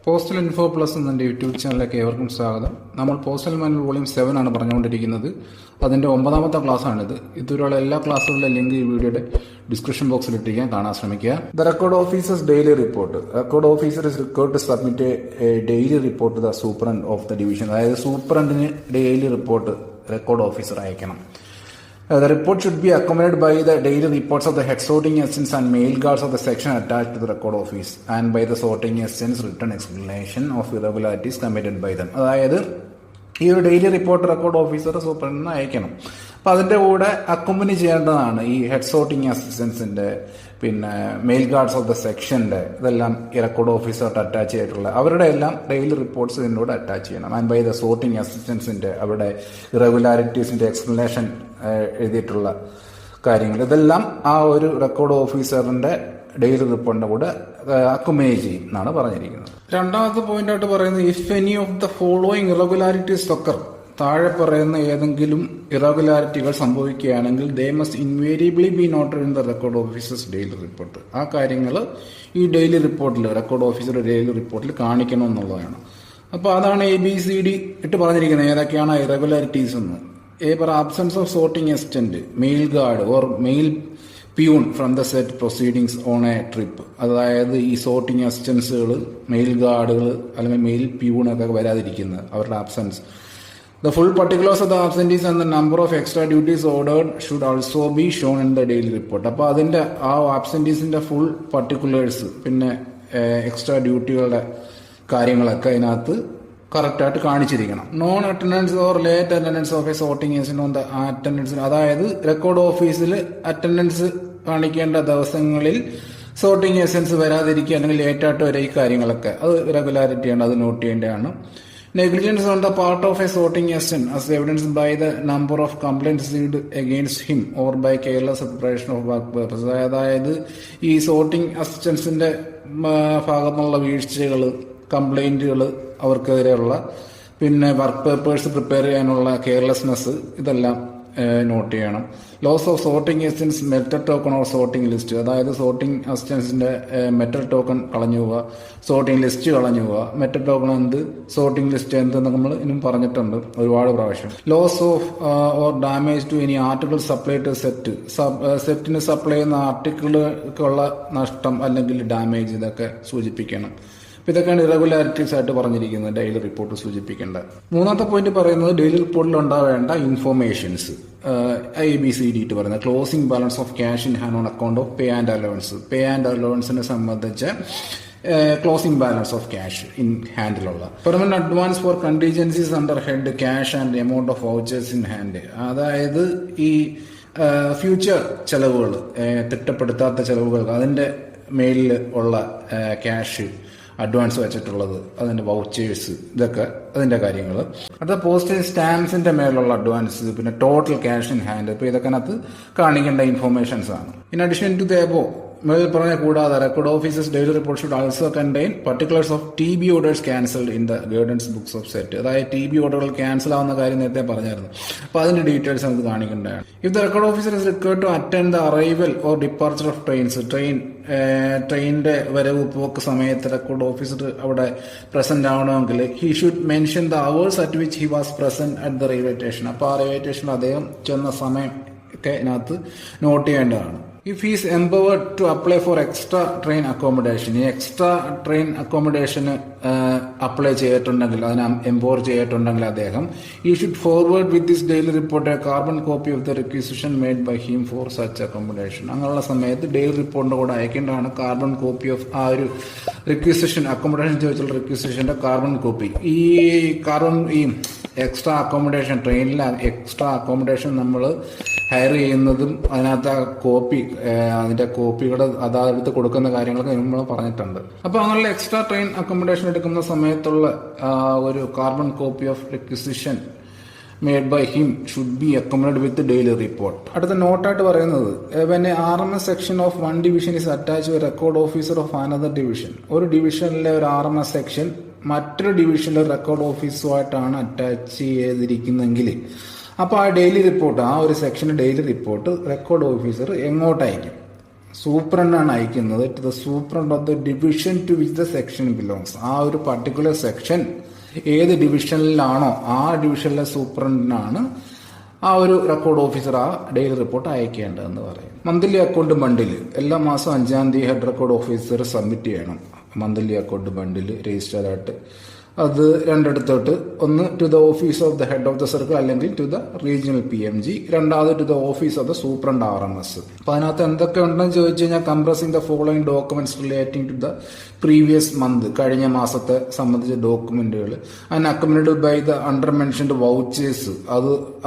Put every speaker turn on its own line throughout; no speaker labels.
Postal info plus എന്ന YouTube ചാനലിലേക്ക് ഏവർക്കും സ്വാഗതം. നമ്മൾ പോസ്റ്റൽ മാനുവൽ വോളിയം 7 ആണ് പറഞ്ഞുകൊണ്ടിരിക്കുന്നത്. അതിൻ്റെ 9ാമത്തെ ക്ലാസ്സാണിത്. ഇതുവരെയുള്ള എല്ലാ ക്ലാസ്സുകളുടെ ലിങ്ക് ഈ വീഡിയോയുടെ ഡിസ്ക്രിപ്ഷൻ ബോക്സിൽ ഇട്ടിരിക്കാൻ കാണാൻ ശ്രമിക്കുക. The record officers daily report. Record officer is required to submit a daily report the superintendent of the division. അതായത് സൂപ്രണ്ടിന് ഡെയിലി റിപ്പോർട്ട് റെക്കോർഡ് ഓഫീസർ അയക്കണം. The report should be accompanied by the daily reports of the head sorting assistants and mail guards of the section attached to the record office and by the sorting assistants written explanation of irregularities committed by them. അതായത് ഈ ഒരു daily report record officer സൂപ്രണ്ടിന് അയക്കണം. അപ്പം അതിൻ്റെ കൂടെ അക്കോമ്പനി ചെയ്യേണ്ടതാണ് ഈ head sorting അസിസ്റ്റൻസിൻ്റെ, പിന്നെ മെയിൽ ഗാർഡ്സ് ഓഫ് ദ സെക്ഷൻ്റെ, ഇതെല്ലാം ഈ റെക്കോർഡ് ഓഫീസറായിട്ട് അറ്റാച്ച് ചെയ്തിട്ടുള്ള അവരുടെ എല്ലാം ഡെയിലി റിപ്പോർട്ട്സ് ഇതിനോട് അറ്റാച്ച് ചെയ്യണം. ആൻഡ് ബൈ ദ സോർട്ടിങ് അസിസ്റ്റൻസിൻ്റെ അവിടെ ഇറഗുലാരിറ്റീസിൻ്റെ എക്സ്പ്ലനേഷൻ എഴുതിയിട്ടുള്ള കാര്യങ്ങൾ, ഇതെല്ലാം ആ ഒരു റെക്കോർഡ് ഓഫീസറിൻ്റെ ഡെയിലി റിപ്പോർട്ടിൻ്റെ കൂടെ അക്കോമ്പനി ചെയ്യും എന്നാണ് പറഞ്ഞിരിക്കുന്നത്. രണ്ടാമത്തെ പോയിന്റായിട്ട് പറയുന്നത് if any of the following irregularities occur, താഴെ പറയുന്ന ഏതെങ്കിലും ഇറഗുലാരിറ്റികൾ സംഭവിക്കുകയാണെങ്കിൽ they must invariably B noted in the record officers daily report. ആ കാര്യങ്ങൾ ഈ ഡെയിലി റിപ്പോർട്ടിൽ റെക്കോർഡ് ഓഫീസറുടെ ഡെയിലി റിപ്പോർട്ടിൽ കാണിക്കണം എന്നുള്ളതാണ്. അപ്പോൾ അതാണ് ABCD ഇട്ട് പറഞ്ഞിരിക്കുന്നത് ഏതൊക്കെയാണ് ഇറഗുലാരിറ്റീസ് എന്ന്. Absence of sorting assistant, mail guard or mail peon from the set proceedings on a trip. അതായത് ഈ സോർട്ടിംഗ് അസിസ്റ്റൻസുകൾ, മെയിൽ ഗാർഡുകൾ അല്ലെങ്കിൽ മെയിൽ പ്യൂണൊക്കെ വരാതിരിക്കുന്നത്, അവരുടെ absence. The full particulars of the absentees and the number of extra duties ordered should also be shown in the daily report. അപ്പോൾ അതിൻ്റെ ആ ആബ്സെൻറ്റീസിൻ്റെ full particulars, പിന്നെ extra ഡ്യൂട്ടികളുടെ കാര്യങ്ങളൊക്കെ അതിനകത്ത് കറക്റ്റായിട്ട് കാണിച്ചിരിക്കണം. Non attendance or late attendance of a sorting agent on the attendance, അതായത് റെക്കോർഡ് ഓഫീസിൽ അറ്റൻഡൻസ് കാണിക്കേണ്ട ദിവസങ്ങളിൽ സോർട്ടിംഗ് ഏജൻസ് വരാതിരിക്കുക അല്ലെങ്കിൽ ലേറ്റായിട്ട് വരെ ഈ കാര്യങ്ങളൊക്കെ അത് റെഗുലാരിറ്റിയാണ്, അത് നോട്ട് ചെയ്യേണ്ടതാണ്. Negligence on the part of a sorting assistant as evidenced by the number of complaints received against him or by careless preparation of work purpose. അതായത് ഈ സോർട്ടിംഗ് അസിസ്റ്റൻസിന്റെ ഭാഗത്തുനിന്നുള്ള വീഴ്ചകൾ, കംപ്ലൈന്റുകൾ അവർക്കെതിരെയുള്ള, പിന്നെ വർക്ക് പേപ്പേഴ്സ് പ്രിപ്പയർ ചെയ്യാനുള്ള കെയർലെസ്നെസ്, ഇതെല്ലാം note ചെയ്യണം. Loss of sorting assistance metal token or sorting list, അതായത് സോർട്ടിംഗ് അസിസ്റ്റൻസിന്റെ മെറ്റൽ ടോക്കൺ കളഞ്ഞു പോവുക, സോർട്ടിംഗ് ലിസ്റ്റ് കളഞ്ഞു പോവുക. മെറ്റൽ ടോക്കൺ എന്ത്, സോർട്ടിംഗ് ലിസ്റ്റ് എന്തെന്ന് നമ്മൾ ഇന്നും പറഞ്ഞിട്ടുണ്ട് ഒരുപാട് പ്രാവശ്യം. Loss of or damage to any article supply to set, സെറ്റിന് സപ്ലൈ ചെയ്യുന്ന ആർട്ടിക്കിളുകൾക്കുള്ള നഷ്ടം അല്ലെങ്കിൽ ഡാമേജ്, ഇതൊക്കെ സൂചിപ്പിക്കണം. ഇതൊക്കെയാണ് ഇറഗുലാരിറ്റീസ് ആയിട്ട് പറഞ്ഞിരിക്കുന്നത് ഡെയിലി റിപ്പോർട്ട് സൂചിപ്പിക്കേണ്ട. മൂന്നാമത്തെ പോയിന്റ് പറയുന്നത് ഡെയിലി റിപ്പോർട്ടിൽ ഉണ്ടാവേണ്ട ഇൻഫോർമേഷൻസ്. ABCD ഇട്ട് പറയുന്നത് closing balance of cash in hand on account of pay and allowance. Pay and അലവൻസിനെ സംബന്ധിച്ച് closing balance of cash in ഹാൻഡിലുള്ള permanent advance for contingencies under head cash and amount of vouchers in hand. അതായത് ഈ future ചെലവുകൾ, തിട്ടപ്പെടുത്താത്ത ചെലവുകൾ, അതിന്റെ മേലിൽ ഉള്ള ക്യാഷ് അഡ്വാൻസ് വെച്ചിട്ടുള്ളത്, അതിന്റെ വൗച്ചേഴ്സ്, ഇതൊക്കെ അതിന്റെ കാര്യങ്ങൾ. അത് പോസ്റ്റേജ് സ്റ്റാമ്പ്സിന്റെ മേലുള്ള അഡ്വാൻസ്, പിന്നെ ടോട്ടൽ ക്യാഷ് ഇൻ ഹാൻഡ്, ഇപ്പൊ ഇതൊക്കെ അതിനകത്ത് കാണിക്കേണ്ട ഇൻഫോർമേഷൻസ് ആണ്. In addition to the above, മേൽ പറഞ്ഞ കൂടാതെ record officers daily report should also contain particulars of TB orders cancelled in the guidance books of set. അതായത് TB ഓർഡറുകൾ ക്യാൻസൽ ആവുന്ന കാര്യം നേരത്തെ പറഞ്ഞായിരുന്നു. അപ്പോൾ അതിന്റെ ഡീറ്റെയിൽസ് നമുക്ക് കാണിക്കേണ്ടതാണ്. If the record officer is required to attend the arrival or departure of trains, ട്രെയിനിന്റെ വരവ് പോക്ക് സമയത്ത് റെക്കോർഡ് ഓഫീസർ അവിടെ പ്രസന്റ് ആവണമെങ്കിൽ he should mention the hours at which he was present at the railway station. അപ്പോൾ ആ railway സ്റ്റേഷനിൽ അദ്ദേഹം ചെന്ന സമയം ഒക്കെ ഇതിനകത്ത് നോട്ട് ചെയ്യേണ്ടതാണ്. If he is empowered to apply for extra train accommodation, ഈ എക്സ്ട്രാ ട്രെയിൻ അക്കോമഡേഷന് അപ്ലൈ ചെയ്തിട്ടുണ്ടെങ്കിൽ, അതിന് എംപവർ ചെയ്തിട്ടുണ്ടെങ്കിൽ അദ്ദേഹം he should forward with this daily report a carbon copy of the requisition made by him for such accommodation. അങ്ങനെയുള്ള സമയത്ത് daily റിപ്പോർട്ടിന്റെ കൂടെ അയക്കേണ്ടതാണ് carbon copy of ആ ഒരു റിക്വിസിഷൻ, അക്കോമഡേഷൻ ചോദിച്ചുള്ള റിക്വിസിഷന്റെ കാർബൺ കോപ്പി. ഈ കാർബൺ, ഈ എക്സ്ട്രാ അക്കോമഡേഷൻ, ട്രെയിനിലെ എക്സ്ട്രാ അക്കോമഡേഷൻ നമ്മൾ ഹയർ ചെയ്യുന്നതും അതിനകത്ത് ആ കോപ്പി, അതിന്റെ കോപ്പികൾ അതായത് കൊടുക്കുന്ന കാര്യങ്ങളൊക്കെ നമ്മൾ പറഞ്ഞിട്ടുണ്ട്. അപ്പൊ അങ്ങനെയുള്ള എക്സ്ട്രാ ട്രെയിൻ അക്കോമഡേഷൻ എടുക്കുന്ന സമയത്തുള്ള ഒരു carbon copy of requisition made by him should be accommodated with the daily report. അടുത്ത നോട്ടായിട്ട് പറയുന്നത് when a RMS section of one division is attached to a record officer of another division, ഒരു ഡിവിഷനിലെ ഒരു RMS section മറ്റൊരു ഡിവിഷനിലെ record ഓഫീസുമായിട്ടാണ് attach ചെയ്തിരിക്കുന്നെങ്കിൽ, അപ്പോൾ ആ daily report, ആ ഒരു സെക്ഷന് ഡെയിലി റിപ്പോർട്ട് റെക്കോർഡ് ഓഫീസർ എങ്ങോട്ടായിരിക്കും, സൂപ്രണ്ടാണ് അയക്കുന്നത് to the superintendent of the division to which the section belongs. ആ ഒരു പർട്ടിക്കുലർ സെക്ഷൻ ഏത് ഡിവിഷനിലാണോ ആ ഡിവിഷനിലെ സൂപ്രണ്ടിനാണ് ആ ഒരു റെക്കോർഡ് ഓഫീസർ ആ ഡെയിലി റിപ്പോർട്ട് അയക്കേണ്ടതെന്ന് പറയും. മന്ത്ലി അക്കൗണ്ട് ബണ്ടിൽ എല്ലാ മാസം 5-ാം തീയതി ഹെഡ് റെക്കോർഡ് ഓഫീസർ സബ്മിറ്റ് ചെയ്യണം. മന്ത്ലി അക്കൗണ്ട് ബണ്ടിൽ രജിസ്റ്റർ ആയിട്ട് അത് രണ്ടിടത്തോട്ട്, ഒന്ന് to the office of the head of the circle അല്ലെങ്കിൽ ടു ദ റീജിയണൽ PMG, രണ്ടാമത് to the office of the superintendent RMS. അപ്പൊ അതിനകത്ത് എന്തൊക്കെ ഉണ്ടെന്ന് ചോദിച്ചു കഴിഞ്ഞാൽ compressing the following documents relating to the previous month, കഴിഞ്ഞ മാസത്തെ സംബന്ധിച്ച ഡോക്യുമെന്റുകൾ, അതിന് accommodated by the under mentioned vouchers,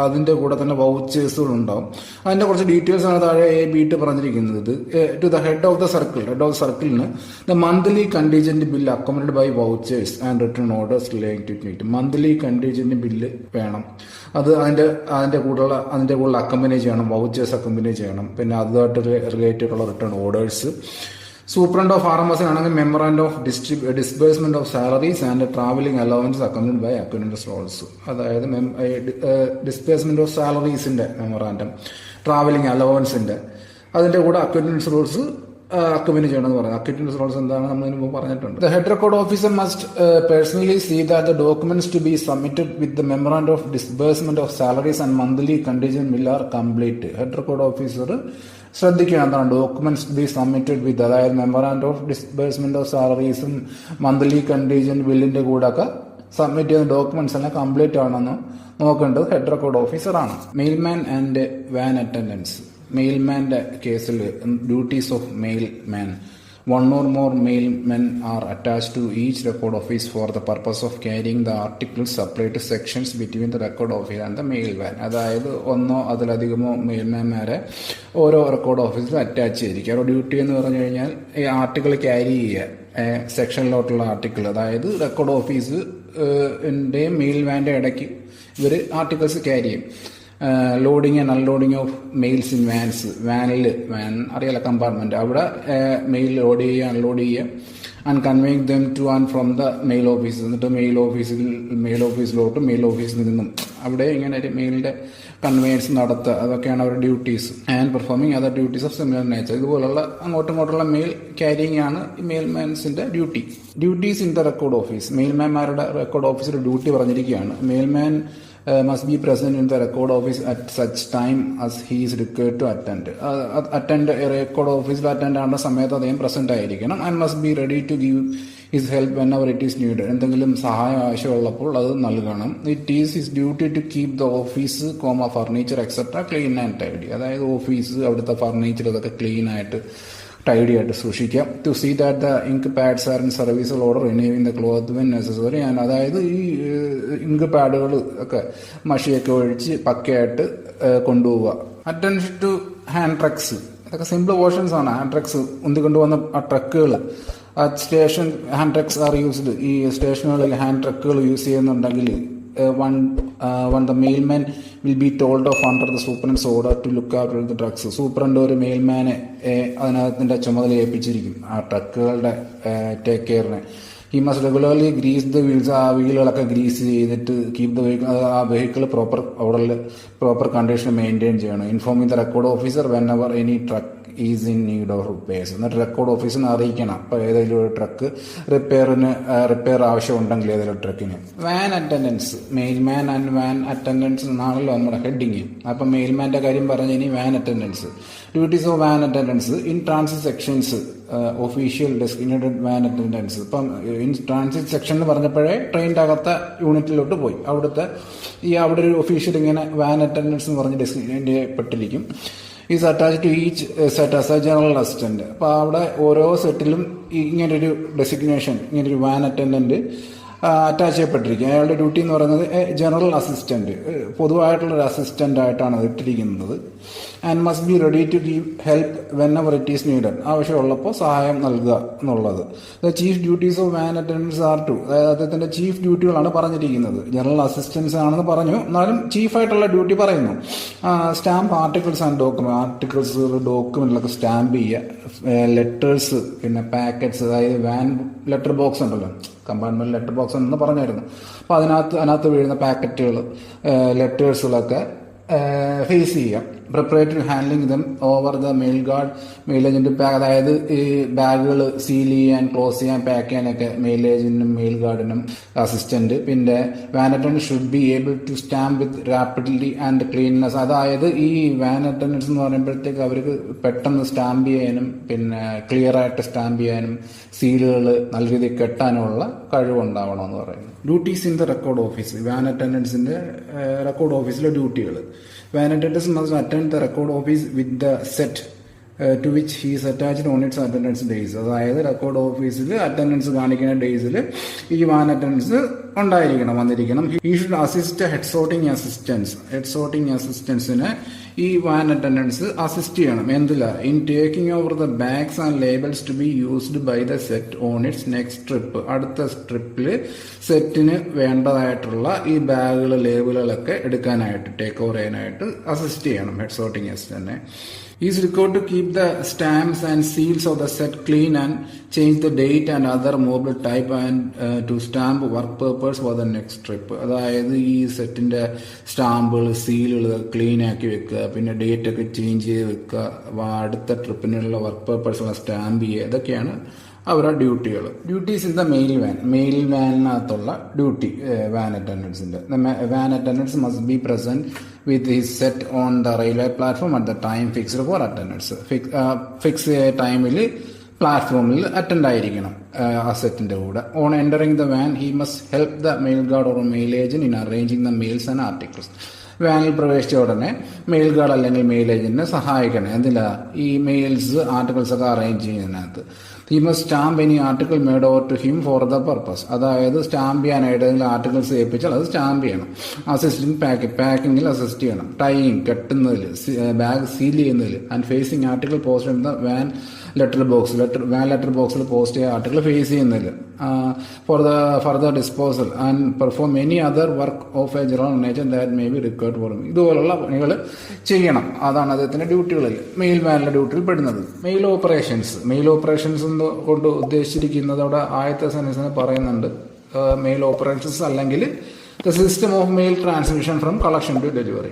അതിന്റെ കൂടെ തന്നെ വൗച്ചേഴ്സുകൾ ഉണ്ടാവും. അതിന്റെ കുറച്ച് ഡീറ്റെയിൽസ് ആണ് താഴെ A-B പറഞ്ഞിരിക്കുന്നത്. To the head of the സർക്കിളിന് the monthly contingent bill accommodated by vouchers and return orders related to it. Monthly contingent bill വേണം, അത് അതിന്റെ കൂടെ അക്കമ്പനി ചെയ്യണം, വൗച്ചേഴ്സ് അക്കമ്പനി ചെയ്യണം. പിന്നെ അതുമായിട്ട് റിലേറ്റഡ് ഉള്ള return orders. Superintendent of RMS ആണെങ്കിൽ memorandum of disbursement of salaries and travelling allowance accounted by accountants rolls. അതായത് ഡിസ്ബേഴ്സ്മെന്റ് ഓഫ് സാലറീസിന്റെ മെമ്മറാൻഡം, ട്രാവലിംഗ് അലവൻസിന്റെ, അതിന്റെ കൂടെ അക്കൗണ്ടൻസ് റോൾസ് അക്കമ്പനി ചെയ്യണമെന്ന് പറയുന്നത്. അക്കൗണ്ടൻസ് റോൾസ് എന്താണ് നമ്മൾ ഇതിന് മുമ്പ് പറഞ്ഞിട്ടുണ്ട്. The head record officer must personally see that the documents to be submitted with the memorandum of disbursement of salaries and monthly contingent bill are complete. Head record officer ശ്രദ്ധിക്കണം എന്താണ് documents be submitted with, അതായത് memorandum of disbursement of സാലറീസും monthly contingent ബില്ലിന്റെ കൂടെ ഒക്കെ submit ചെയ്യുന്ന documents എല്ലാം complete ആണെന്ന് നോക്കേണ്ടത് ഹെഡ് റെക്കോർഡ് ഓഫീസറാണ്. Mailman and van attendance. മെയിൽമാന്റെ കേസിൽ duties of mailman. 1 or more mailmen are attached to each record office for the purpose of carrying the articles supplied to sections between the record office and the mail van. അതായത് ഒന്നോ അതിലധികമോ മെയിൽമാൻമാരെ ഓരോ record ഓഫീസിലും attach ചെയ്തിരിക്കുക. അവരുടെ duty എന്ന് പറഞ്ഞു കഴിഞ്ഞാൽ ഈ ആർട്ടിക്കിൾ ക്യാരി ചെയ്യുക, സെക്ഷനിലോട്ടുള്ള ആർട്ടിക്കിൾ, അതായത് റെക്കോർഡ് ഓഫീസിന്റെയും മെയിൽ വാൻ്റെ ഇടയ്ക്ക് ഇവർ ആർട്ടിക്കിൾസ് ക്യാരി ചെയ്യും. Loading and unloading of mails in vans. Van അറിയാലോ, കമ്പാർട്ട്മെന്റ്, അവിടെ മെയിൽ ലോഡ് ചെയ്യുക, അൺലോഡ് ചെയ്യുക. And conveying them to and from the mail office. എന്നിട്ട് മെയിൽ ഓഫീസിലോട്ട് മെയിൽ ഓഫീസിൽ നിന്നും അവിടെ ഇങ്ങനെ ഒരു മെയിലിന്റെ കൺവേയൻസ് നടത്തുക, അതൊക്കെയാണ് അവരുടെ duties. And performing other duties of similar nature. ഇതുപോലുള്ള അങ്ങോട്ടുള്ള മെയിൽ ക്യാരിയിങ് ആണ് മെയിൽമാൻസിന്റെ duty. Duties in the record office. മെയിൽമാൻമാരുടെ റെക്കോർഡ് ഓഫീസിന്റെ ഡ്യൂട്ടി പറഞ്ഞിരിക്കുകയാണ്. Mailman must be present in the record office at such time as he is required to attend. Record ഓഫീസിൽ attend ആവേണ്ട സമയത്ത് അദ്ദേഹം പ്രസന്റ് ആയിരിക്കണം. And must be ready to give his help whenever it is need. എന്തെങ്കിലും സഹായം ആവശ്യമുള്ളപ്പോൾ അത് നൽകണം. It is his duty to keep the office furniture etcetera clean and tidy. അതായത് ഓഫീസ്, അവിടുത്തെ ഫർണിച്ചർ ഇതൊക്കെ ക്ലീൻ ആയിട്ട് ടൈഡി ആയിട്ട് സൂക്ഷിക്കാം. To see that the ink pads are in service order renewing the cloth when necessary. അതായത് ഈ ink പാഡുകൾ ഒക്കെ മഷിയൊക്കെ ഒഴിച്ച് പക്കയായിട്ട് കൊണ്ടുപോവുക. Attention to hand trucks. ഇതൊക്കെ സിമ്പിൾ പോർഷൻസ് ആണ്. ഹാൻഡ് ട്രക്സ് ഉന്തിക്കൊണ്ടുവന്ന ആ ട്രക്കുകൾ, station hand trucks are used. ഈ സ്റ്റേഷനുകളിൽ ഹാൻഡ് ട്രക്കുകൾ യൂസ് ചെയ്യുന്നുണ്ടെങ്കിൽ when the mailman will be told of under the superintendent's order to look after the trucks. Superintendent ഒരു മെയിൽമാനെ അതിനകത്തിന്റെ ചുമതല ഏൽപ്പിച്ചിരിക്കും ആ ട്രക്കുകളുടെ ടേക്ക് കെയറിനെ. He must regularly grease the wheels. ആ വീലുകളൊക്കെ ഗ്രീസ് ചെയ്തിട്ട് കീപ് ദ വെഹിക്കിൾ, ആ വെഹിക്കിൾ പ്രോപ്പർ കണ്ടീഷൻ മെയിൻറ്റെയിൻ ചെയ്യണം. Informing the record officer whenever any truck is in need of repairs. എന്നിട്ട് റെക്കോർഡ് ഓഫീസിന് അറിയിക്കണം അപ്പോൾ ഏതെങ്കിലും ഒരു ട്രക്ക് റിപ്പയർ ആവശ്യമുണ്ടെങ്കിൽ ഏതെങ്കിലും ട്രക്കിന്. Van attendance. Mailman and van attendance എന്നാണല്ലോ നമ്മുടെ ഹെഡിങ്. അപ്പം മെയിൽമാൻ്റെ കാര്യം പറഞ്ഞ് ഇനി van attendance. Duties of van attendance in transit sections. Official designated van attendance. ഇപ്പം ഇൻ ട്രാൻസിറ്റ് സെക്ഷൻ എന്ന് പറഞ്ഞപ്പോഴേ ട്രെയിനിൻ്റെ അകത്തെ യൂണിറ്റിലോട്ട് പോയി. അവിടെ ഒരു ഒഫീഷ്യൽ ഇങ്ങനെ വാൻ അറ്റൻഡൻസ് എന്ന് പറഞ്ഞ് ഡെസിഗ്നേറ്റ് ചെയ്യപ്പെട്ടിരിക്കും. Is attach to each set as a general assistant. അപ്പോൾ അവിടെ ഓരോ സെറ്റിലും ഇങ്ങനൊരു ഡെസിഗ്നേഷൻ, ഇങ്ങനൊരു വാൻ അറ്റൻഡന്റ് അറ്റാച്ച് ചെയ്യപ്പെട്ടിരിക്കും. അയാളുടെ ഡ്യൂട്ടി എന്ന് പറയുന്നത് ജനറൽ അസിസ്റ്റന്റ്, പൊതുവായിട്ടുള്ളൊരു അസിസ്റ്റന്റ് ആയിട്ടാണ് അത് ഇട്ടിരിക്കുന്നത്. And must be ready to give help whenever it is needed. ആവശ്യമുള്ളപ്പോൾ സഹായം നൽകുക എന്നുള്ളത്. The chief duties of van attendants are to. അതായത് അദ്ദേഹത്തിന്റെ ചീഫ് ഡ്യൂട്ടികളാണ് പറഞ്ഞിരിക്കുന്നത്. ജനറൽ അസിസ്റ്റൻസ് ആണെന്ന് പറഞ്ഞു, എന്നാലും ചീഫായിട്ടുള്ള ഡ്യൂട്ടി പറയുന്നു. സ്റ്റാമ്പ് ആർട്ടിക്കിൾസ് ആൻഡ് ആർട്ടിക്കിൾസ് ഡോക്യുമെന്റിലൊക്കെ സ്റ്റാമ്പ് ചെയ്യുക. ലെറ്റേഴ്സ്, പിന്നെ പാക്കറ്റ്സ്, അതായത് വാൻ ലെറ്റർ ബോക്സ് ഉണ്ടല്ലോ, കമ്പാർട്ട്മെന്റ് ലെറ്റർ ബോക്സ് എന്ന് പറഞ്ഞായിരുന്നു. അപ്പോൾ അതിനകത്ത് വീഴുന്ന പാക്കറ്റുകൾ, ലെറ്റേഴ്സുകളൊക്കെ ഫേസ് ചെയ്യാം. Preparatory handling them over the mail guard mail agent. അതായത് ഈ ബാഗുകൾ സീൽ ചെയ്യാൻ, ക്ലോസ് ചെയ്യാൻ, പാക്ക് ചെയ്യാനൊക്കെ മെയിൽ ഏജന്റിനും മെയിൽ ഗാർഡിനും അസിസ്റ്റന്റ്. പിന്നെ van attendant should be able to stamp with rapidly and cleanness. അതായത് ഈ വാൻ അറ്റൻഡൻസ് എന്ന് പറയുമ്പോഴത്തേക്ക് അവർക്ക് പെട്ടെന്ന് സ്റ്റാമ്പ് ചെയ്യാനും പിന്നെ ക്ലിയർ ആയിട്ട് സ്റ്റാമ്പ് ചെയ്യാനും സീലുകൾ നല്ല രീതിയിൽ കെട്ടാനുമുള്ള കഴിവുണ്ടാവണമെന്ന് പറയുന്നു. Duties in the record office. Van അറ്റൻഡൻസിന്റെ റെക്കോർഡ് ഓഫീസിലെ ഡ്യൂട്ടികൾ. Van attendance must attend the record office with the set to which he's attached on its attendance days. അതായത് റെക്കോർഡ് ഓഫീസിൽ അറ്റൻഡൻസ് കാണിക്കുന്ന ഡേയ്സിൽ ഈ വാൻ അറ്റൻഡൻസ് ഉണ്ടായിരിക്കണം, വന്നിരിക്കണം. ഈ ഷുഡ് അസിസ്റ്റ് ഹെഡ് സോർട്ടിംഗ് അസിസ്റ്റൻസിന് ഈ വാൻ അറ്റൻഡൻസ് അസിസ്റ്റ് ചെയ്യണം. എന്തില്ല? In taking over the bags and labels to be used by the set on it's next trip. അടുത്ത ട്രിപ്പിൽ സെറ്റിന് വേണ്ടതായിട്ടുള്ള ഈ ബാഗുകൾ, ലേബിളുകളൊക്കെ എടുക്കാനായിട്ട്, ടേക്ക് ഓവർ ചെയ്യാനായിട്ട് അസിസ്റ്റ് ചെയ്യണം ഹെഡ് സോർട്ടിംഗ് അസിസ്റ്റന്റിനെ. Is required to keep the stamps and seals of the set clean and change the date and other movable type and to stamp work papers for the next trip. അതായത് ഈ സെറ്റിന്റെ സ്റ്റാമ്പുകൾ, സീലുകൾ clean ആക്കി വെക്കുക, പിന്നെ date ഒക്കെ change ചെയ്ത് വെക്കുക, അടുത്ത ട്രിപ്പിനുള്ള വർക്ക് പേപ്പേഴ്സുള്ള സ്റ്റാമ്പ് ചെയ്യുക. ഇതൊക്കെയാണ് അവരുടെ ഡ്യൂട്ടികൾ. ഡ്യൂട്ടീസ് ഇൻ ദ മെയിൽ വാനിനകത്തുള്ള ഡ്യൂട്ടി വാൻ അറ്റൻഡൻസിന്റെ. Van attendance must be present with his set on the railway platform at the time fixed for attendance. Fix ടൈമിൽ പ്ലാറ്റ്ഫോമിൽ അറ്റൻഡ് ആയിരിക്കണം ആ സെറ്റിന്റെ കൂടെ. On entering the van he must help the mail guard or mail agent in arranging the mails and articles. വാനിൽ പ്രവേശിച്ച ഉടനെ mail guard അല്ലെങ്കിൽ മെയിൽ ഏജന്റിനെ സഹായിക്കണം. എന്തില്ല? ഈ മെയിൽസ്, ആർട്ടിക്കിൾസ് ഒക്കെ അറേഞ്ച് ചെയ്യുന്നതിനകത്ത്. He must stamp any article made over to him for the purpose. അതായത് സ്റ്റാമ്പ് ചെയ്യാനായിട്ട് ഏതെങ്കിലും ആർട്ടിക്കിൾസ് ഏൽപ്പിച്ചാൽ അത് സ്റ്റാമ്പ് ചെയ്യണം. അസിസ്റ്റിംഗ് പാക്കിങ്ങിൽ അസിസ്റ്റ് ചെയ്യണം. ടൈയിങ്, കെട്ടുന്നതിൽ, ബാഗ് സീൽ ചെയ്യുന്നതിൽ. And facing article post in the van letter ബോക്സിൽ പോസ്റ്റ് ചെയ്ത ആർട്ടിക്കിൾ ഫേസ് ചെയ്യുന്നതിൽ. For the further disposal and perform any other work of a general nature that may be required for. ഇതുപോലുള്ള പണികൾ ചെയ്യണം. അതാണ് അദ്ദേഹത്തിന്റെ ഡ്യൂട്ടികളിൽ, mail വാനിലെ ഡ്യൂട്ടിയിൽ പെടുന്നത്. മെയിൽ ഓപ്പറേഷൻസ് കൊണ്ട് ഉദ്ദേശിച്ചിരിക്കുന്നത് അവിടെ ആദ്യത്തെ സെന്റൻസിന് പറയുന്നുണ്ട്. മെയിൽ ഓപ്പറേഷൻസ് അല്ലെങ്കിൽ the system of mail transmission from collection to delivery.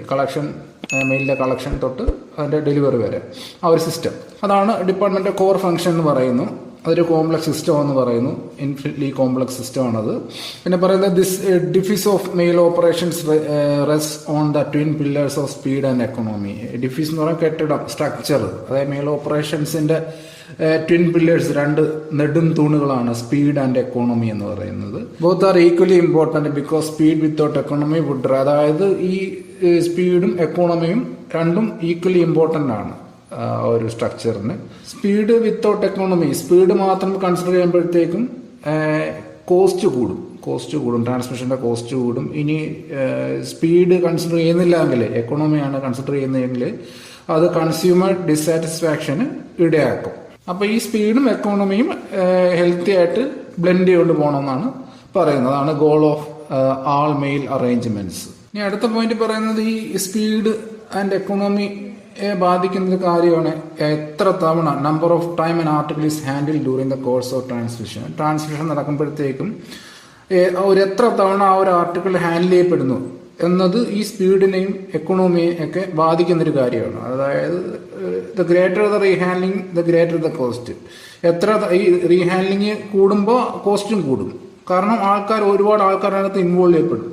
മെയിലിന്റെ കളക്ഷൻ തൊട്ട് അതിന്റെ ഡെലിവറി വരെ ആ ഒരു സിസ്റ്റം. അതാണ് ഡിപ്പാർട്ട്മെന്റ് കോർ ഫംഗ്ഷൻ എന്ന് പറയുന്നു. അതൊരു കോംപ്ലക്സ് സിസ്റ്റം എന്ന് പറയുന്നു. ഇൻഫിനിറ്റ്ലി കോംപ്ലക്സ് സിസ്റ്റം ആണത്. പിന്നെ പറയുന്നത് this edifice of mail operations rest on the twin pillars of speed and economy. Edifice എന്ന് പറയുന്നത് കെട്ടിടം, സ്ട്രക്ചർ. അതായത് മെയിൽ ഓപ്പറേഷൻസിന്റെ ട്വിൻ പില്ലേഴ്സ്, രണ്ട് നെടും തൂണുകളാണ് സ്പീഡ് ആൻഡ് എക്കോണമി എന്ന് പറയുന്നത്. Both are equally important because speed without economy would. അതായത് ഈ സ്പീഡും എക്കോണമിയും രണ്ടും ഈക്വലി ഇമ്പോർട്ടന്റ് ആണ് ഒരു സ്ട്രക്ചറിന്. സ്പീഡ് വിത്തൗട്ട് എക്കോണമി, സ്പീഡ് മാത്രം കൺസിഡർ ചെയ്യുമ്പോഴത്തേക്കും കോസ്റ്റ് കൂടും, ട്രാൻസ്മിഷന്റെ കോസ്റ്റ് കൂടും. ഇനി സ്പീഡ് കൺസിഡർ ചെയ്യുന്നില്ലെങ്കിൽ, എക്കോണമിയാണ് കൺസിഡർ ചെയ്യുന്നതെങ്കിൽ അത് കൺസ്യൂമർ ഡിസാറ്റിസ്ഫാക്ഷന് ഇടയാക്കും. അപ്പൊ ഈ സ്പീഡും എക്കോണമിയും ഹെൽത്തി ആയിട്ട് ബ്ലെൻഡ് ചെയ്തുകൊണ്ട് പോകണമെന്നാണ് പറയുന്നത്. അതാണ് goal of all mail arrangements. ഇനി അടുത്ത പോയിന്റ് പറയുന്നത് ഈ സ്പീഡ് ആൻഡ് എക്കോണമി ബാധിക്കുന്ന ഒരു കാര്യമാണ് എത്ര തവണ, number of time an article is handle during the course of transmission നടക്കുമ്പോഴത്തേക്കും ഒരു എത്ര തവണ ആ ഒരു ആർട്ടിക്കിൾ ഹാൻഡിൽ ചെയ്യപ്പെടുന്നു എന്നത് ഈ സ്പീഡിനെയും എക്കോണമിയെയും ഒക്കെ ബാധിക്കുന്നൊരു കാര്യമാണ്. അതായത് the greater the rehandling the greater the cost. എത്ര ഈ റീഹാൻഡ്ലിങ് കൂടുമ്പോൾ കോസ്റ്റും കൂടും. കാരണം ഒരുപാട് ആൾക്കാർ അതിനകത്ത് ഇൻവോൾവ് ചെയ്യപ്പെടും.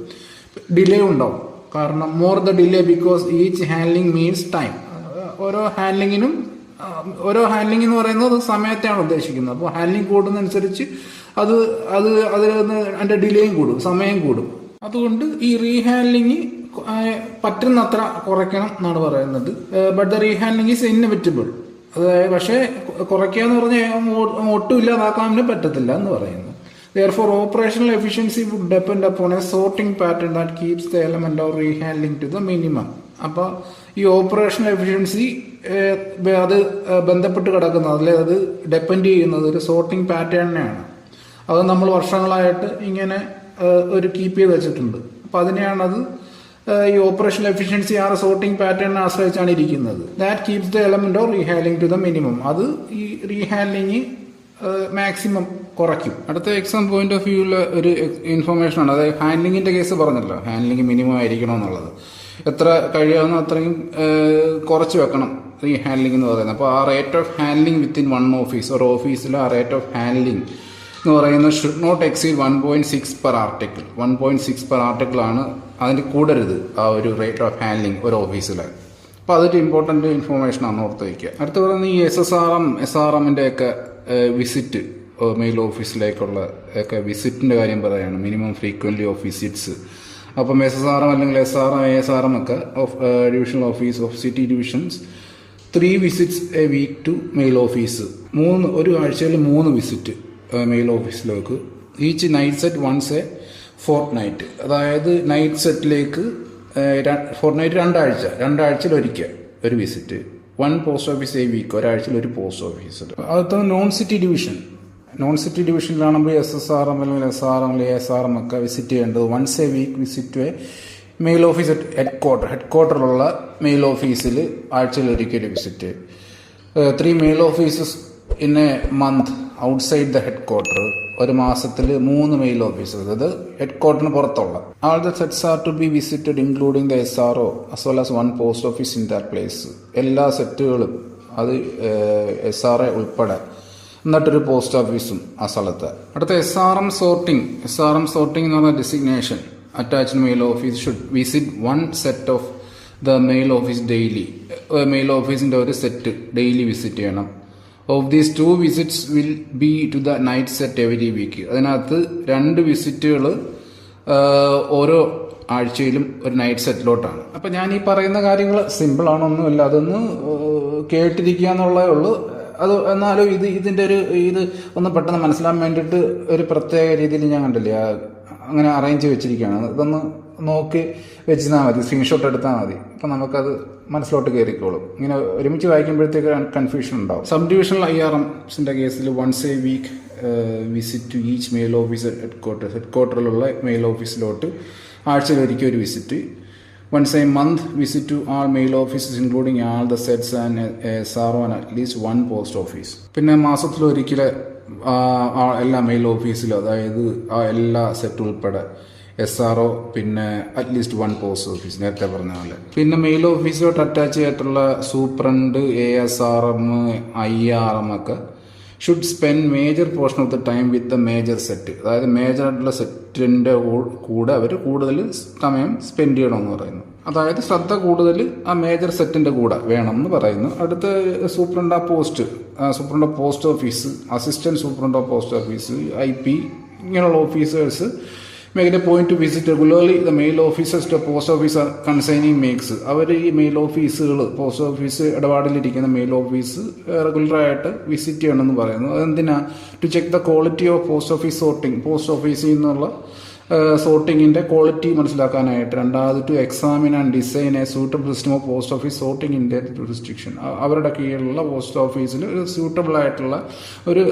ഡിലേ ഉണ്ടാവും. കാരണം more the delay because each handling means time. ഓരോ ഹാൻഡ്ലിംഗ് എന്ന് പറയുന്നത് സമയത്തെയാണ് ഉദ്ദേശിക്കുന്നത്. അപ്പോൾ ഹാൻഡ്ലിംഗ് കൂടുന്നതനുസരിച്ച് അതിന്റെ ഡിലേയും കൂടും, സമയം കൂടും. അതുകൊണ്ട് ഈ റീഹാൻഡ്ലിംഗ് പറ്റുന്നത്ര കുറയ്ക്കണം എന്നാണ് പറയുന്നത്. But the rehandling is inevitable. അതായത് പക്ഷേ കുറയ്ക്കുക എന്ന് പറഞ്ഞാൽ ഒട്ടും ഇല്ലാതാക്കാൻ പറ്റത്തില്ല എന്ന് പറയുന്നു. Therefore, operational efficiency would depend upon a sorting pattern that keeps the element of rehandling to the minimum. അപ്പോൾ ഈ ഓപ്പറേഷണൽ എഫിഷ്യൻസി അത് ബന്ധപ്പെട്ട് കിടക്കുന്നത്, അതിലെ അത് ഡിപ്പെൻഡ് ചെയ്യുന്നത് ഒരു സോർട്ടിംഗ് പാറ്റേണിനെയാണ്. അത് നമ്മൾ വർഷങ്ങളായിട്ട് ഇങ്ങനെ ഒരു കീപ്പ് ചെയ്ത് വെച്ചിട്ടുണ്ട്. അപ്പം അതിനെയാണത് ഈ ഓപ്പറേഷണൽ എഫിഷ്യൻസി ആ സോർട്ടിംഗ് പാറ്റേണിനെ ആശ്രയിച്ചാണ് ഇരിക്കുന്നത്. That keeps the element of rehandling to the minimum. അത് ഈ റീഹാൻഡ്ലിംഗ് മാക്സിമം കുറയ്ക്കും. അടുത്ത എക്സാം പോയിന്റ് ഓഫ് വ്യൂവിൽ ഒരു ഇൻഫർമേഷൻ ആണ്. അതായത് ഹാൻഡ്ലിങ്ങിന്റെ കേസ് പറഞ്ഞല്ലോ, ഹാൻഡ്ലിംഗ് മിനിമം ആയിരിക്കണം എന്നുള്ളത്. എത്ര കഴിയാവുന്ന അത്രയും കുറച്ച് വെക്കണം ഈ ഹാൻഡ്ലിംഗ് എന്ന് പറയുന്നത്. അപ്പോൾ ആ rate of handling within one office, ഒരു ഓഫീസിൽ ആ റേറ്റ് ഓഫ് ഹാൻഡ്ലിംഗ് എന്ന് പറയുന്നത് should not exceed 1.6 per article. 1.6 per article ആണ്, അതിന് കൂടരുത് ആ ഒരു റേറ്റ് ഓഫ് ഹാൻഡ്ലിംഗ് ഒരു ഓഫീസിൽ. അപ്പോൾ അതൊരു ഇമ്പോർട്ടൻ്റ് ഇൻഫോർമേഷനാണ് ഓർത്ത് വയ്ക്കുക. അടുത്ത് പറയുന്നത് ഈ SSRM ഒക്കെ വിസിറ്റ്, മെയിൽ ഓഫീസിലേക്കുള്ള ഒക്കെ വിസിറ്റിൻ്റെ കാര്യം പറയുകയാണ്. Minimum frequency of visits. അപ്പം SSRM അല്ലെങ്കിൽ SRM, ASRM ഒക്കെ divisional office of city divisions 3 visits a week to mail office. ഒരു ആഴ്ചയിൽ 3 വിസിറ്റ് മെയിൽ ഓഫീസിലേക്ക്. Each night set once a fortnight. അതായത് നൈറ്റ് സെറ്റിലേക്ക് ഫോർട്ട് നൈറ്റ് രണ്ടാഴ്ചയിൽ ഒരിക്കൽ ഒരു visit. 1 post office a week, ഒരാഴ്ചയിൽ ഒരു പോസ്റ്റ് ഓഫീസ്. അടുത്ത നോൺ സിറ്റി ഡിവിഷനിലാണെങ്കിൽ SSRM അല്ലെങ്കിൽ SRM അല്ലെങ്കിൽ ASRM ഒക്കെ വിസിറ്റ് ചെയ്യേണ്ടത് once a week visit a mail office at ഹെഡ്ക്വാർട്ടറിലുള്ള മെയിൽ ഓഫീസിൽ ആഴ്ചയിൽ ഒരിക്കൽ visit. 3 mail offices in a month outside the headquarter. ഒരു മാസത്തിൽ 3 മെയിൽ ഓഫീസസ്, അത് ഹെഡ്ക്വാർട്ടറിന് പുറത്തുള്ള. All the sets are to be visited including the SRO as well as 1 post office in that place. എല്ലാ സെറ്റുകളും, അത് SRA ഉൾപ്പെടെ, എന്നിട്ടൊരു പോസ്റ്റ് ഓഫീസും ആ സ്ഥലത്ത്. അടുത്ത SRM സോർട്ടിംഗ് എന്ന് പറഞ്ഞ designation. Attached mail office should visit 1 set of the mail office daily. Mail ഓഫീസിൻ്റെ ഒരു സെറ്റ് ഡെയിലി വിസിറ്റ് ചെയ്യണം. Of these 2 visits will be to the night set every week. അതിനകത്ത് 2 വിസിറ്റുകൾ ഓരോ ആഴ്ചയിലും ഒരു നൈറ്റ് സെറ്റിലോട്ടാണ്. അപ്പം ഞാൻ ഈ പറയുന്ന കാര്യങ്ങൾ സിമ്പിളാണൊന്നുമില്ല, അതൊന്ന് കേട്ടിരിക്കുക എന്നുള്ളതേ ഉള്ളൂ. അത് എന്നാലും ഇതിൻ്റെ ഇത് ഒന്ന് പെട്ടെന്ന് മനസ്സിലാൻ വേണ്ടിയിട്ട് ഒരു പ്രത്യേക രീതിയിൽ ഞാൻ കണ്ടില്ലേ അങ്ങനെ അറേഞ്ച് വെച്ചിരിക്കുകയാണ്. ഇതൊന്ന് നോക്കി വെച്ചാൽ മതി, സ്ക്രീൻഷോട്ട് എടുത്താൽ മതി. അപ്പം നമുക്കത് മനസ്സിലോട്ട് കയറിക്കോളും. ഇങ്ങനെ ഒരുമിച്ച് വായിക്കുമ്പോഴത്തേക്ക് കൺഫ്യൂഷൻ ഉണ്ടാവും. സബ് ഡിവിഷണൽ IRMസിൻ്റെ കേസിൽ once a week visit to each mail office ഹെഡ്ക്വാർട്ടറിലുള്ള മെയിൽ ഓഫീസിലോട്ട് ആഴ്ചയിൽ ഒരിക്കൽ ഒരു visit. Once a month visit to all mail offices including all the sets and SRO and at least 1 post office. പിന്നെ മാസത്തിലൊരിക്കൽ എല്ലാ മെയിൽ ഓഫീസിലും, അതായത് ആ എല്ലാ സെറ്റ് ഉൾപ്പെടെ SRO, പിന്നെ അറ്റ്ലീസ്റ്റ് 1 പോസ്റ്റ് ഓഫീസ്, നേരത്തെ പറഞ്ഞ പോലെ. പിന്നെ മെയിൽ ഓഫീസിലോട്ട് അറ്റാച്ച് ചെയ്തിട്ടുള്ള സൂപ്രണ്ട്, ASRM, IRM ഒക്കെ should spend major portion of the time with the major set. അതായത് മേജർ ആയിട്ടുള്ള സെറ്റിൻ്റെ കൂടെ അവർ കൂടുതൽ സമയം സ്പെൻഡ് ചെയ്യണമെന്ന് പറയുന്നു. അതായത് ശ്രദ്ധ കൂടുതൽ ആ മേജർ സെറ്റിൻ്റെ കൂടെ വേണം എന്ന് പറയുന്നു. അടുത്ത superintendent post office, assistant superintendent of post office, IP ഇങ്ങനെയുള്ള officers make a point to visit regularly the mail offices to post office concerning makes. അവർ ഈ മെയിൽ ഓഫീസുകൾ, പോസ്റ്റ് ഓഫീസ് ഇടപാടിലിരിക്കുന്ന മെയിൽ ഓഫീസ് റെഗുലറായിട്ട് വിസിറ്റ് ചെയ്യണമെന്ന് പറയുന്നു. അതെന്തിനാ? To check the quality of post office sorting. Post ഓഫീസിൽ നിന്നുള്ള സോർട്ടിങ്ങിൻ്റെ ക്വാളിറ്റി മനസ്സിലാക്കാനായിട്ട്. രണ്ടാമത് to examine and design a suitable system of post office sorting in their jurisdiction. അവരുടെ കീഴിലുള്ള പോസ്റ്റ് ഓഫീസിൽ ഒരു സ്യൂട്ടബിൾ ആയിട്ടുള്ള ഒരു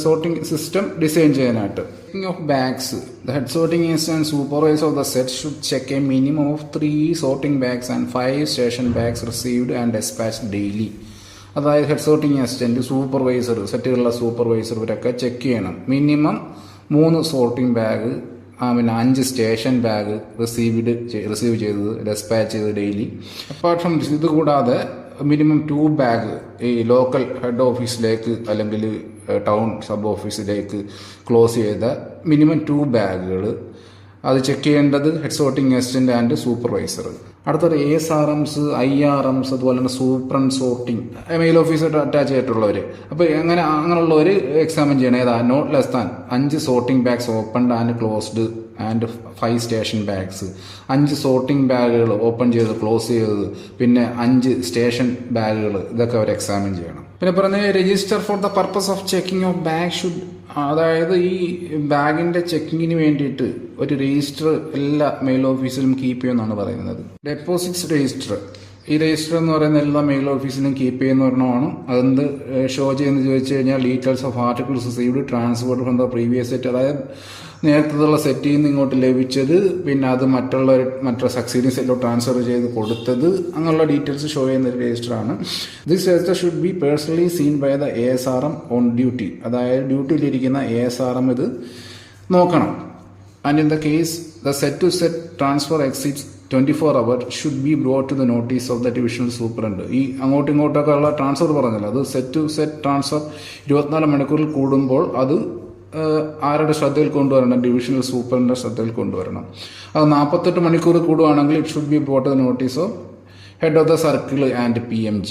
സോർട്ടിംഗ് സിസ്റ്റം ഡിസൈൻ ചെയ്യാനായിട്ട്. Of bags, the head sorting and supervisor of the set should check a minimum of 3 sorting bags and 5 station bags received and dispatched daily. അതായത് head sorting assistant, supervisor, സെറ്റുകളിലെ supervisor ഇവരൊക്കെ check ചെയ്യണം. Minimum 3 sorting bag, പിന്നെ 5 station bag receive ചെയ്തത്, despatch ചെയ്തത് daily. Apart from ഇത് കൂടാതെ minimum 2 bag ഈ ലോക്കൽ ഹെഡ് ഓഫീസിലേക്ക് അല്ലെങ്കിൽ ടൗൺ സബ് ഓഫീസിലേക്ക് ക്ലോസ് ചെയ്ത മിനിമം 2 ബാഗുകൾ അത് ചെക്ക് ചെയ്യേണ്ടത് head sorting assistant and supervisor. അടുത്തൊരു ASRMs, IRMs, അതുപോലെ തന്നെ സൂപ്രണ്ട് സോർട്ടിംഗ് മെയിൽ ഓഫീസായിട്ട് അറ്റാച്ച് ചെയ്തിട്ടുള്ളവർ. അപ്പോൾ അങ്ങനെയുള്ളവർ എക്സാമിൻ ചെയ്യണം. ഏതാ? Not less than 5 sorting bags opened and closed and 5 station bags. 5 sorting ബാഗുകൾ ഓപ്പൺ ചെയ്ത് ക്ലോസ് ചെയ്തത്, പിന്നെ 5 സ്റ്റേഷൻ ബാഗുകൾ, ഇതൊക്കെ അവർ എക്സാമിൻ ചെയ്യണം. പിന്നെ പറഞ്ഞ register four the purpose of checking of bag should, അതായത് ഈ ബാഗിൻ്റെ ചെക്കിങ്ങിന് വേണ്ടിയിട്ട് ഒരു രജിസ്റ്റർ എല്ലാ മെയിൽ ഓഫീസിലും കീപ്പ് ചെയ്യുമെന്നാണ് പറയുന്നത്. ഡെപ്പോസിറ്റ്സ് രജിസ്റ്റർ, ഈ രജിസ്റ്റർ എന്ന് പറയുന്ന എല്ലാ മെയിൽ ഓഫീസിലും കീപ്പ് ചെയ്യുന്ന ഒരെണ്ണമാണ്. അതെന്ത് ഷോ ചെയ്യുന്നത് ചോദിച്ചു കഴിഞ്ഞാൽ details of articles received transfer from the previous set. അതായത് നേരത്തുള്ള സെറ്റിൽ നിന്ന് ഇങ്ങോട്ട് ലഭിച്ചത്, പിന്നെ അത് മറ്റുള്ള സക്സീഡിങ് സെറ്റിലോ ട്രാൻസ്ഫർ ചെയ്ത് കൊടുത്തത്, അങ്ങനെയുള്ള ഡീറ്റെയിൽസ് ഷോ ചെയ്യുന്ന ഒരു രജിസ്റ്ററാണ്. This register should be personally seen by the ASRM on duty. അതായത് ഡ്യൂട്ടിയിലിരിക്കുന്ന ASRM ഇത് നോക്കണം. And in the case the set to set transfer exits 24 hours should be brought to the notice of the divisional superintendent. ഈ അങ്ങോട്ടും ഇങ്ങോട്ടൊക്കെ ഉള്ള transfer പറഞ്ഞല്ലോ, അത് സെറ്റ് ടു സെറ്റ് ട്രാൻസ്ഫർ 24 മണിക്കൂറിൽ കൂടുമ്പോൾ അത് ആരുടെ ശ്രദ്ധയിൽ കൊണ്ടുവരണം? ഡിവിഷണൽ സൂപ്രണ്ടിൻ്റെ ശ്രദ്ധയിൽ കൊണ്ടുവരണം. അത് 48 മണിക്കൂർ കൂടുകയാണെങ്കിൽ it should be brought to the notice of head of the circle and PMG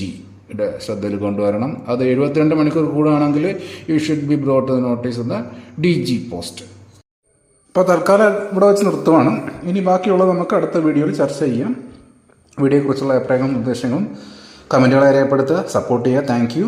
യുടെ ശ്രദ്ധയിൽ കൊണ്ടുവരണം. അത് 72 മണിക്കൂർ കൂടുകയാണെങ്കിൽ you should be brought to the notice of the DG post. ഇപ്പോൾ തൽക്കാലം ഇവിടെ വെച്ച് നിർത്തുവാണ്. ഇനി ബാക്കിയുള്ളത് നമുക്ക് അടുത്ത വീഡിയോയിൽ ചർച്ച ചെയ്യാം. വീഡിയോയെക്കുറിച്ചുള്ള അഭിപ്രായങ്ങളും നിർദ്ദേശങ്ങളും കമൻറ്റുകളെ രേഖപ്പെടുത്തുക, സപ്പോർട്ട് ചെയ്യുക. Thank you.